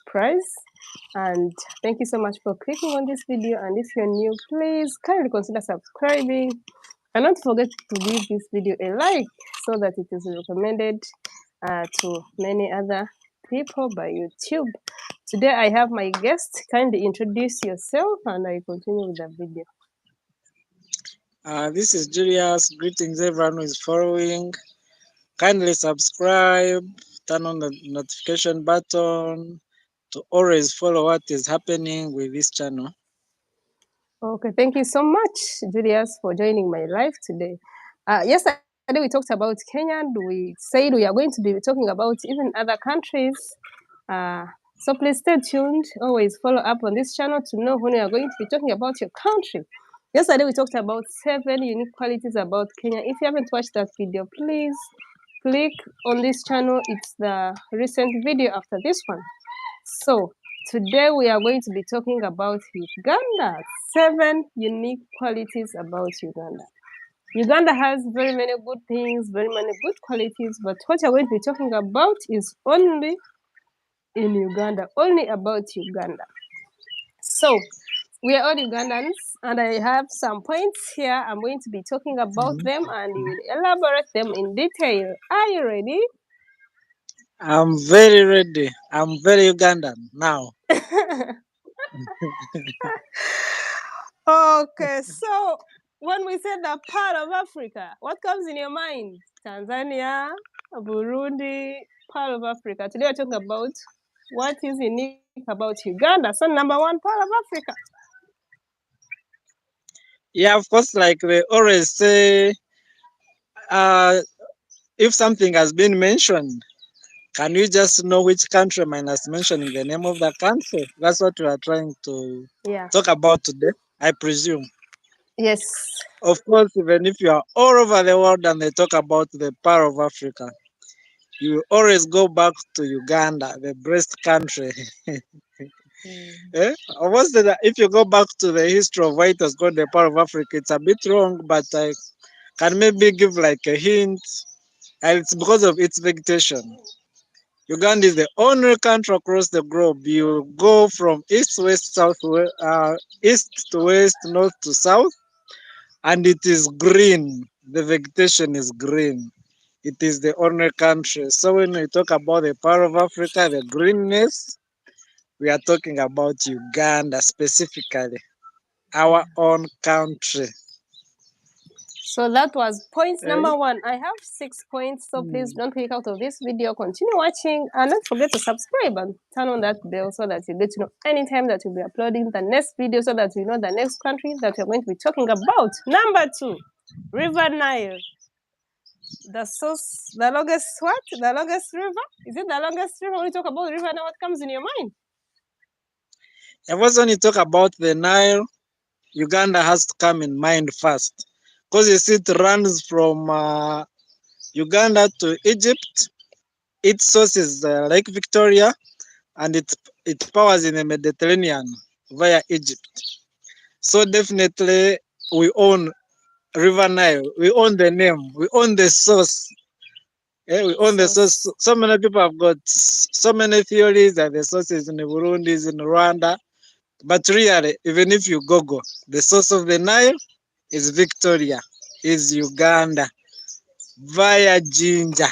prize. And thank you so much for clicking on this video. And if you're new, please kindly consider subscribing. And don't forget to give this video a like so that it is recommended to many other people by YouTube. Today I have my guest. Kindly introduce yourself and I continue with the video. This is Julius. Greetings everyone who is following. Kindly subscribe, turn on the notification button to always follow what is happening with this channel. Okay, thank you so much, Julius, for joining my live today. Yesterday we talked about Kenya and we said we are going to be talking about even other countries. So please stay tuned. Always follow up on this channel to know when we are going to be talking about your country. Yesterday we talked about 7 unique qualities about Kenya. If you haven't watched that video, please click on this channel. It's the recent video after this one. So today we are going to be talking about Uganda. 7 unique qualities about Uganda. Uganda has very many good things, very many good qualities, but what we're going to be talking about is only in Uganda, only about Uganda. So we are all Ugandans, and I have some points here. I'm going to be talking about them, and we will elaborate them in detail. Are you ready? I'm very ready. I'm very Ugandan now. Okay, so when we say the part of Africa, what comes in your mind? Tanzania, Burundi, part of Africa. Today we're talking about what is unique about Uganda. So number 1, part of Africa. Yeah, of course, like they always say, if something has been mentioned, can you just know which country minus mentioning the name of the country? That's what we are trying to talk about today, I presume. Yes. Of course, even if you are all over the world and they talk about the power of Africa, you always go back to Uganda, the breast country. Almost if you go back to the history of why it was called the power of Africa, it's a bit wrong, but I can maybe give like a hint. And it's because of its vegetation. Uganda is the only country across the globe. You go from east, west, south, east to west, north to south, and it is green. The vegetation is green. It is the only country. So when we talk about the power of Africa, the greenness, we are talking about Uganda specifically, our own country. So that was point number 1. I have 6 points, so please don't click out of this video. Continue watching and don't forget to subscribe and turn on that bell so that you get to know anytime that we'll be uploading the next video so that you know the next country that we're going to be talking about. Number 2, River Nile. The source, the longest what? The longest river? Is it the longest river? When you talk about River Nile, what comes in your mind? And when you talk about the Nile, Uganda has to come in mind first. Because you see, it runs from Uganda to Egypt. Its source is Lake Victoria, and it powers in the Mediterranean via Egypt. So definitely we own River Nile. We own the name. We own the source. We own the source. So many people have got so many theories that the source is in Burundi, is in Rwanda. But really, even if you Google, the source of the Nile is Victoria, is Uganda, via Ginger.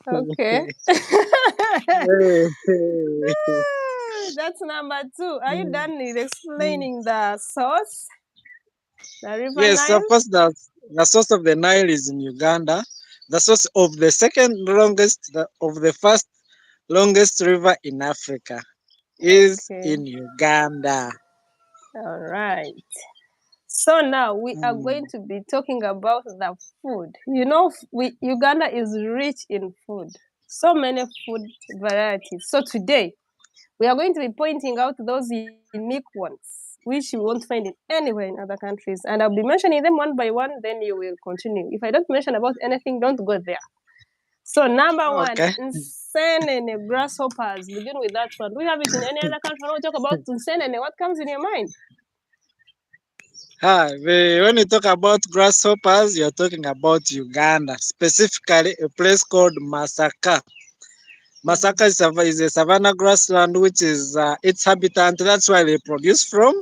Okay. That's number 2. Are you done with explaining the source? The River Yes, Nile? of course, the source of the Nile is in Uganda. The source of the second longest, of the first longest river in Africa is in Uganda. All right. So now we are going to be talking about the food. You know, Uganda is rich in food. So many food varieties. So today, we are going to be pointing out those unique ones, which you won't find it anywhere in other countries. And I'll be mentioning them one by one, then you will continue. If I don't mention about anything, don't go there. So number 1, Nsenene, grasshoppers. Begin with that one. Do we have it in any other country? When we talk about Nsenene, what comes in your mind? When you talk about grasshoppers, you're talking about Uganda, specifically a place called Masaka. Mhm. Masaka is a savanna grassland, which is its habitat. That's where they produce from.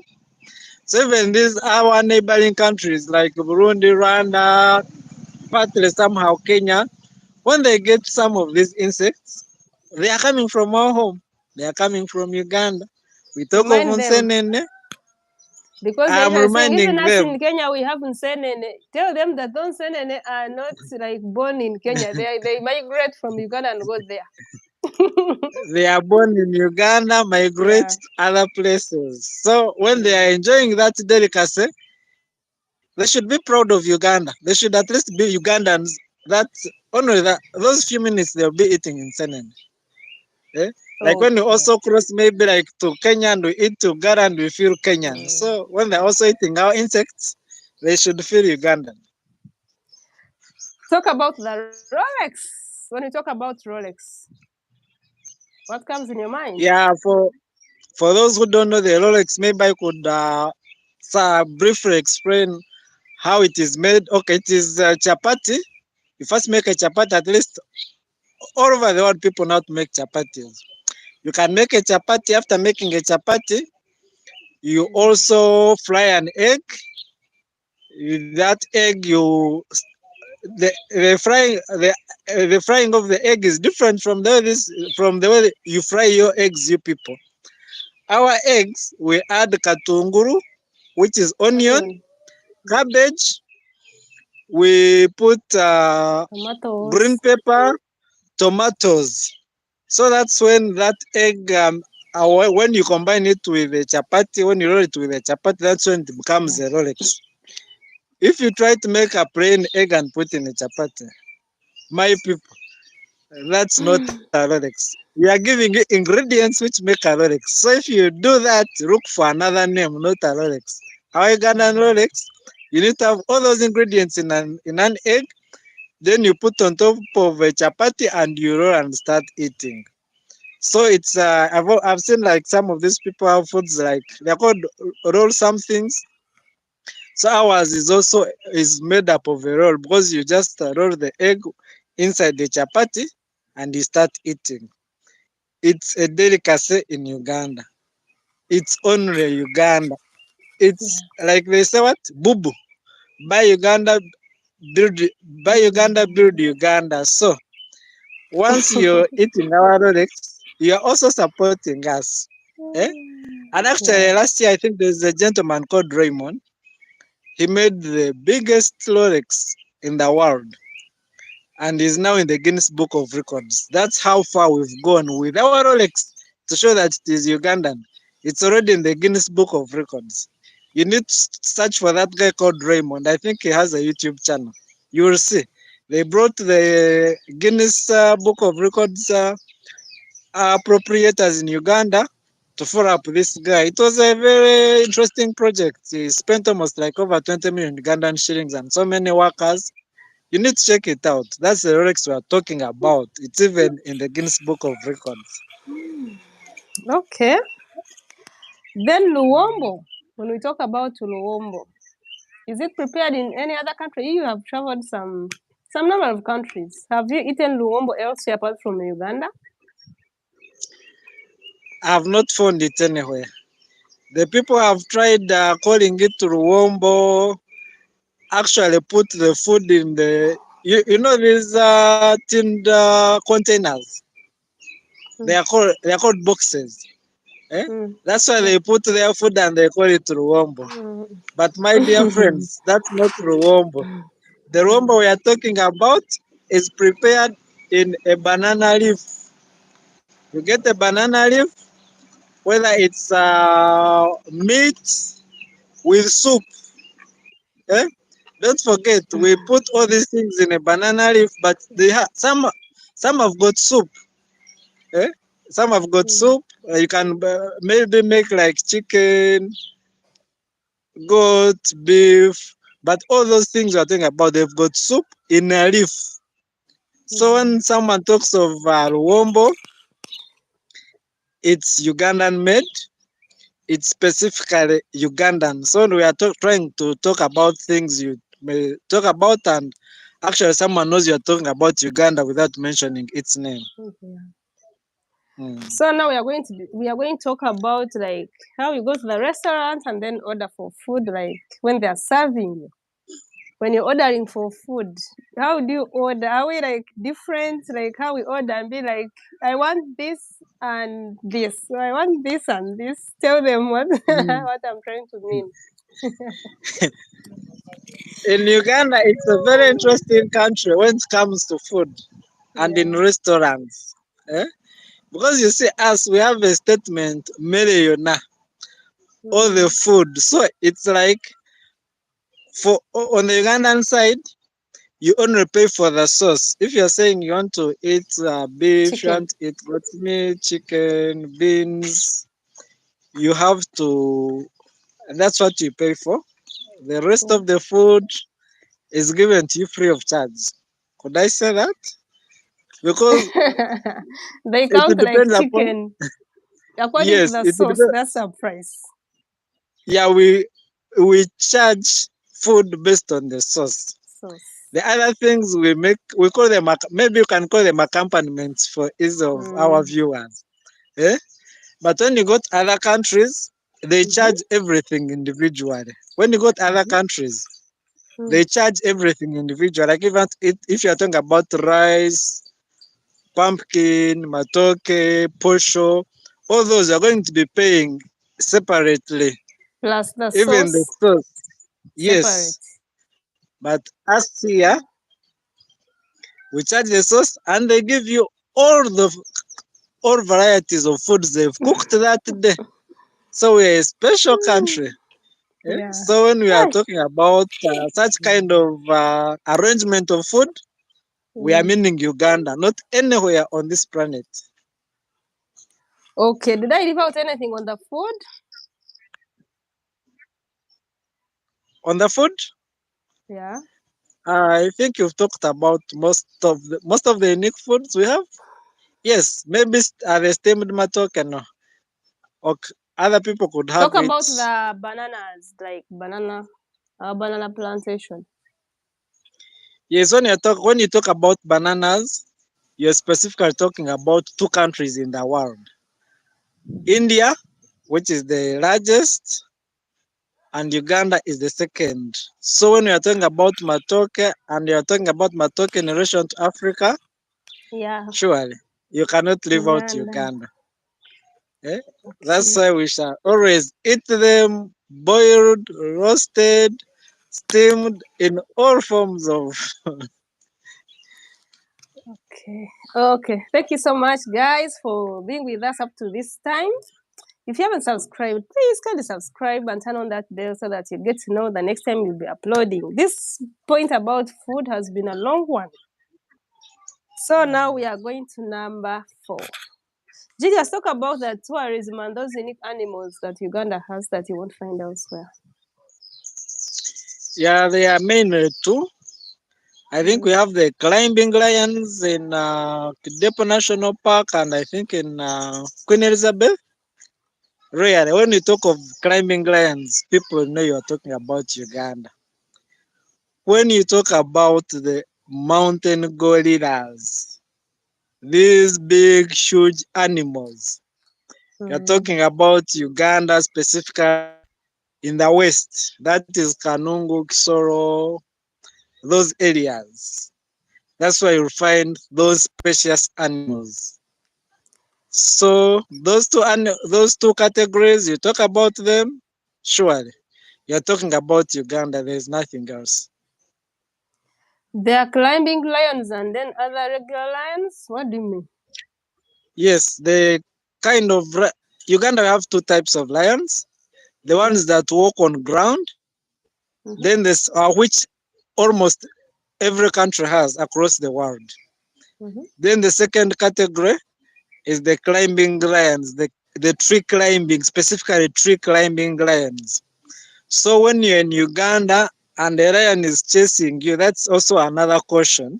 So even these our neighboring countries like Burundi, Rwanda, partly somehow Kenya, when they get some of these insects, they are coming from our home. They are coming from Uganda. We talk of Remind them. Unsenene. Because they're I'm usually saying, even reminding us them in Kenya, we have Nsenene. Tell them that those Nsenene are not like born in Kenya. They migrate from Uganda and go there. they are born in Uganda, migrate Yeah. to other places. So when they are Mm. enjoying that delicacy, they should be proud of Uganda. They should at least be Ugandans. That only that those few minutes they'll be eating in Senen. Eh? Like when we Okay. also cross maybe like to Kenya and we eat together and we feel Kenyan. Mm. So when they're also eating our insects, they should feel Ugandan. Talk about the Rolex. When you talk about Rolex, what comes in your mind? Yeah, for those who don't know the Rolex, maybe I could briefly explain how it is made. Okay, it is chapati. You first make a chapati. At least all over the world, people know how to make chapatis. You can make a chapati. After making a chapati, you Mm. also fry an egg. With that egg, the frying of the egg is different from the way you fry your eggs, you people. Our eggs, we add katunguru, which is onion, Onion, cabbage. We put green tomatoes. pepper, tomatoes. So that's when that egg, when you combine it with the chapati, when you roll it with the chapati, that's when it becomes Yeah. a Rolex. If you try to make a plain egg and put in a chapati, my people, that's not a Rolex. We are giving you ingredients which make a Rolex. So if you do that, look for another name, not a Rolex. How you got an Mm. Rolex? You need to have all those ingredients in an egg. Then you put on top of a chapati and you roll and start eating. So it's I've seen like some of these people have foods like they're called roll somethings. So ours is also is made up of a roll because you just roll the egg inside the chapati and you start eating. It's a delicacy in Uganda. It's only Uganda. It's Yeah. like they say what? Bubu. Buy Uganda, build buy Build Uganda, build Uganda. Uganda. So once you're eating our Rolex, you're also supporting us. Eh? And actually Yeah. last year I think there's a gentleman called Raymond. He made the biggest Rolex in the world and is now in the Guinness Book of Records. That's how far we've gone with our Rolex to show that it is Ugandan. It's already in the Guinness Book of Records. You need to search for that guy called Raymond. I think he has a YouTube channel. You will see. They brought the Guinness Book of Records appropriators in Uganda to follow up this guy. It was a very interesting project. He spent almost like over 20 million Ugandan shillings and so many workers. You need to check it out. That's the Rolex we are talking about. It's even in the Guinness Book of Records. Okay. Then Luombo. When we talk about Luombo, is it prepared in any other country? You have traveled some number of countries. Have you eaten Luombo elsewhere apart from Uganda? I have not found it anywhere. The people have tried calling it Ruombo, actually put the food in these tinned containers. Mm. They are called boxes. Eh? Mm. That's why Yeah. they put their food and they call it Ruombo. Mm. But my dear friends, that's not Ruombo. The Ruombo we are talking about is prepared in a banana leaf. You get a banana leaf, whether it's meat with soup. Eh? Don't forget, we put all these things in a banana leaf, but some have got soup. Eh? Some have got Mm. soup. You can maybe make like chicken, goat, beef, but all those things you're talking about, they've got soup in a leaf. So Mm. when someone talks of Luombo, it's Ugandan made. It's specifically Ugandan. So we are trying to talk about things you may talk about, and actually, someone knows you're talking about Uganda without mentioning its name. Yeah. Mm. So now we are going to talk about like how you go to the restaurant and then order for food, like when they are serving you. When you're ordering for food, how do you order? Are we like different? Like how we order and be like, I want this and this. So I want this and this. Tell them what Mm. what I'm trying to mean. In Uganda, it's a very interesting country when it comes to food and in Yeah. restaurants. Eh? Because you see, us, we have a statement, millionaire, all the Mm. food. So it's like on the Ugandan side, you only pay for the sauce. If you're saying you want to eat beef, you Chicken. want to eat goat meat, chicken, beans, you have to, that's what you pay for. The rest Yeah. of the food is given to you free of charge. Could I say that? Because They it count like depends upon, chicken according to yes, the it sauce. depends. That's the price. Yeah, we charge food based on the sauce. Sauce. The other things we make, we call them, maybe you can call them accompaniments for ease of our Mm. viewers. Eh? But when you go to other countries, they Mm-hmm. charge everything individually. When you go to other Mm-hmm. countries, Mm. they charge everything individually. Like if you're talking about rice, pumpkin, matoke, posho, all those are going to be paying separately. Plus the Even the sauce sauce, separate. yes. But us here, we charge the sauce and they give you all varieties of foods they've cooked that day. So we're a special Mm. country. Eh? Yeah. So when we are Ay. talking about such kind of arrangement of food, we are Mm. meaning Uganda, not anywhere on this planet. Okay, did I leave out anything on the food? On the food, Yeah. I think you've talked about most of the unique foods we have. Yes, maybe the steamed matoke, no. Okay, other people could have Talk it. about the bananas, like banana plantation. Yes, when you talk about bananas, you're specifically talking about two countries in the world: India, which is the largest, and Uganda is the second. So when you are talking about matoke and you are talking about matoke in relation to Africa, Yeah, surely you cannot leave out Uganda. Uganda. Eh? That's Okay. why we shall always eat them boiled, roasted, steamed in all forms of. Okay. Okay. Thank you so much, guys, for being with us up to this time. If you haven't subscribed, please kindly subscribe and turn on that bell so that you get to know the next time we'll be uploading. This point about food has been a long one. So now we are going to number 4. Julius, talk about the tourism and those unique animals that Uganda has that you won't find elsewhere. Yeah, they are mainly two. I think we Mm. have the climbing lions in Kidepo National Park and I think in Queen Elizabeth. Really, when you talk of climbing lions, people know you are talking about Uganda. When you talk about the mountain gorillas, these big, huge animals, you're Mm. talking about Uganda specifically in the west. That is Kanungu, Kisoro, those areas. That's where you'll find those precious animals. So those two categories, you talk about them, surely you're talking about Uganda. There's nothing else. There are climbing lions and then other regular lions. What do you mean? Yes, the kind of Uganda we have two types of lions. The Yeah. ones that walk on ground, Mm-hmm. then there's which almost every country has across the world. Mm-hmm. Then the second category is the climbing lions, the tree climbing, specifically tree climbing lions. So when you're in Uganda and a lion is chasing you, that's also another caution.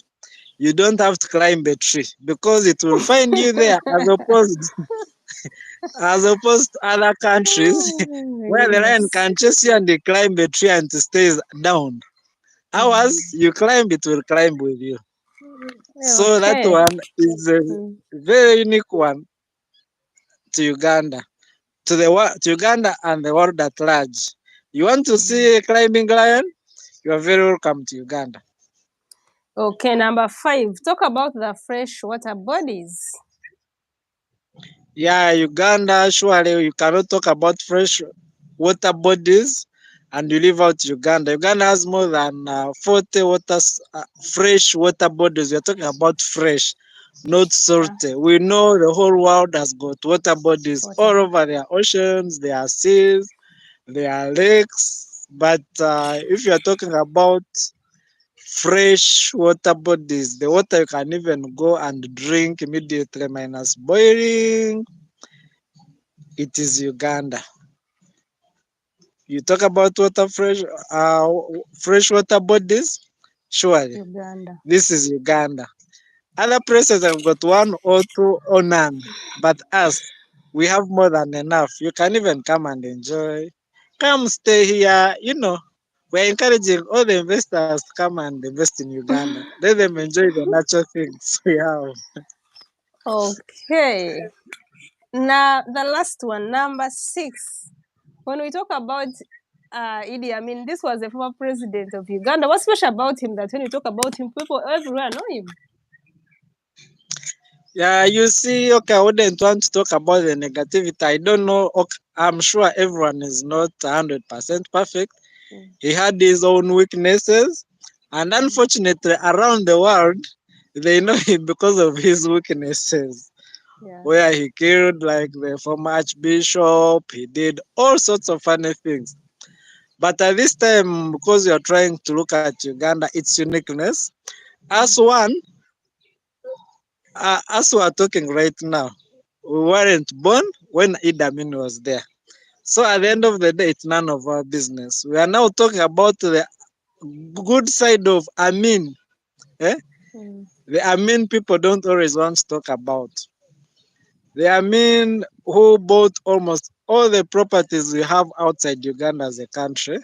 You don't have to climb a tree because it will find you there as opposed to other countries Oh my where the lion goodness. can chase you and they climb a tree and it stays down. Ours, you climb, it will climb with you. So that Okay. one is a Mm. very unique one. to Uganda, to Uganda and the world at large. You want to see a climbing lion? You are very welcome to Uganda. Okay, number 5. Talk about the freshwater bodies. Yeah, Uganda, surely you cannot talk about fresh water bodies and you leave out Uganda. Uganda has more than 40 fresh water bodies. We're talking about fresh, not Yeah, salty. We know the whole world has got water bodies water all bodies. over their oceans, their seas, their lakes. But if you're talking about fresh water bodies, the water you can even go and drink immediately minus boiling, it is Uganda. You talk about freshwater bodies, surely Uganda. this is Uganda. Other places have got one or two or none, but us, we have more than enough. You can even come and enjoy. Come stay here. We're encouraging all the investors to come and invest in Uganda. Let them enjoy the natural things we have. Okay. Now, the last one, number 6. When we talk about Idi Amin, this was the former president of Uganda. What's special about him that when you talk about him, people everywhere know him? Yeah, you see, okay, I wouldn't want to talk about the negativity. I don't know. Okay, I'm sure everyone is not 100% perfect. Mm, He had his own weaknesses, and mm, unfortunately, around the world, they know him because of his weaknesses. yeah. Where he killed like the former archbishop, he did all sorts of funny things. But at this time, because you are trying to look at Uganda, its uniqueness, as Mm, one, as we are talking right now, we weren't born when Idi Amin was there. So at the end mm, of the day, it's none of our business. We are now talking about the good side of Amin. Eh? mm, The Amin people don't always want to talk about. The Amin who bought almost all the properties we have outside Uganda as a country.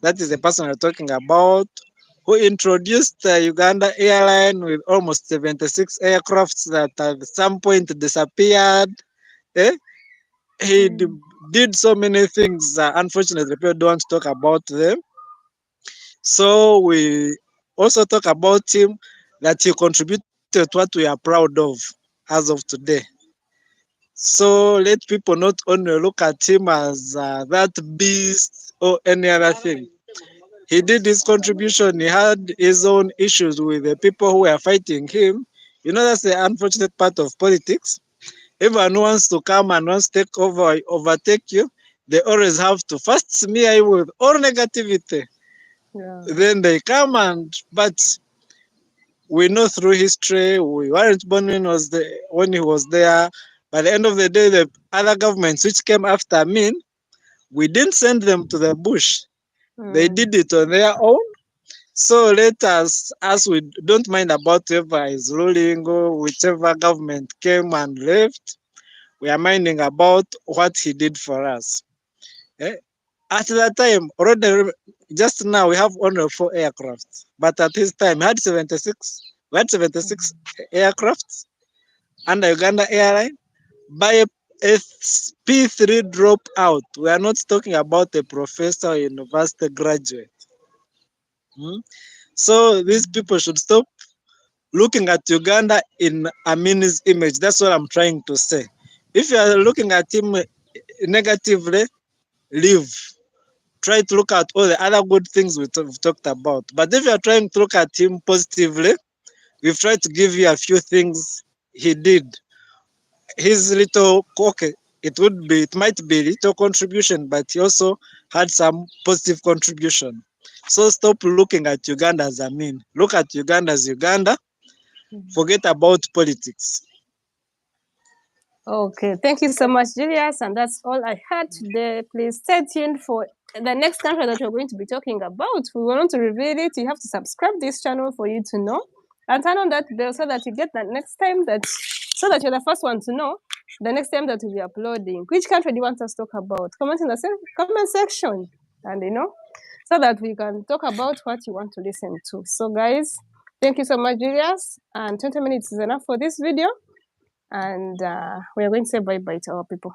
That is the person we're talking about. Who introduced the Uganda airline with almost 76 aircrafts that at some point disappeared. Eh? He mm. did so many things. Unfortunately, people don't want to talk about them. So we also talk about him that he contributed to what we are proud of as of today. So let people not only look at him as that beast or any other thing. He did his contribution. He had his own issues with the people who were fighting him. That's the unfortunate part of politics. Everyone who wants to come and wants to overtake you, they always have to first smear you with all negativity. Yeah. Then they come but we know through history we weren't born when he was there. By the end of the day, the other governments which came after me, we didn't send them to the bush. They Mm, did it on their own. So let us, as we don't mind about whoever is ruling or whichever government came and left, we are minding about what he did for us. Eh? At that time, already just now we have only 4 aircrafts, but at his time we had 76. We had 76 mm. aircrafts under Uganda Airline. By a P3 dropout, we are not talking about a professor or university graduate. Hmm? So these people should stop looking at Uganda in Amin's image. That's what I'm trying to say. If you are looking at him negatively, leave. Try to look at all the other good things we've talked about. But if you're trying to look at him positively, we've tried to give you a few things he did. His little okay, it might be little contribution, but he also had some positive contribution. So stop looking at Uganda as a mean. Look at Uganda as Uganda. Mm. Forget about politics. Okay, thank you so much, Julius. And that's all I had today. Please stay tuned for the next country that we're going to be talking about. We want to reveal it. You have to subscribe this channel for you to know. And turn on that bell so that you get that next time so that you're the first one to know the next time that we'll be uploading. Which country do you want us to talk about? Comment in the comment section. And so that we can talk about what you want to listen to. So guys, thank you so much, Julius. And 20 minutes is enough for this video. and we are going to say bye bye to our people.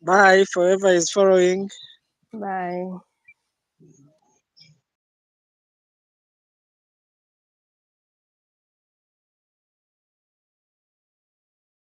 Bye, forever is following. Bye.